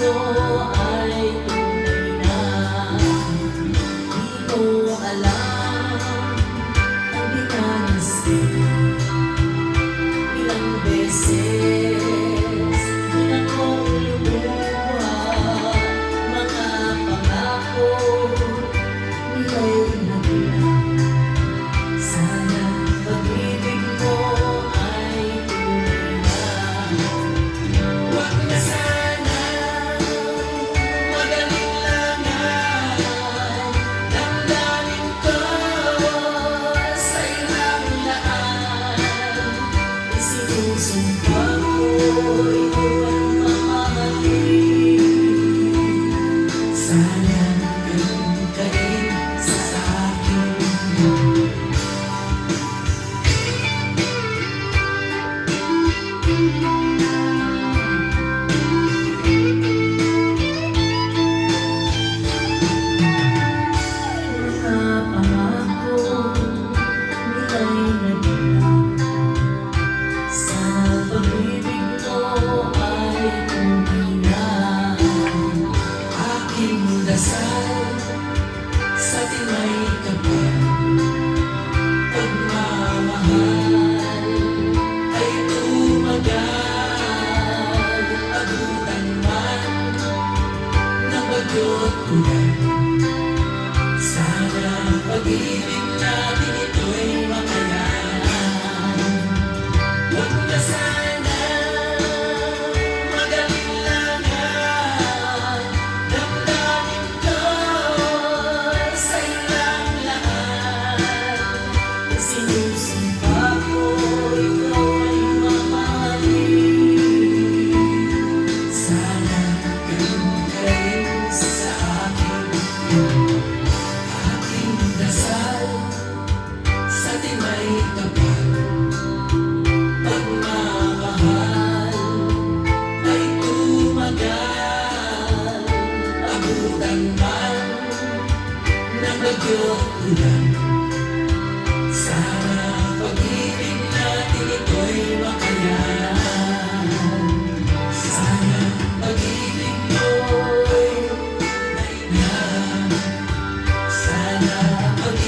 ay tunay na. Di ko alam ang dinanasin. Ilang beses din akong lumuha, mga pangako nila'y naglang. Sana pag-ibig mo ay tunay na. Huwag na sana mag-alinlangan, damdamin ko sa ilang laan. Isinusumpa ko ikaw ang mamahalin. Sana ganun ka rin sa akin. Mga pangako nila'y naglang. Sa pag-ibig mo ay tunay na. Aking dasal sa timay kapal, pagmamahal ay tumagal. Abutan man ng bagyo't ulan, sana pag-ibig natin ito'y makayanan. Huwag na sana mag-alinlangan, damdamin ko sa ilang laan. Isinusumpa ko ikaw ay mamahalin. Sana ganun ka rin sa akin. Aking dasal sa timay kapal, pagmamahal ay tumagal. Abutan man ng bagyo't ulan, sana pag-ibig natin ito'y makayanan. Sana pag-ibig mo ay tunay na. Sana pag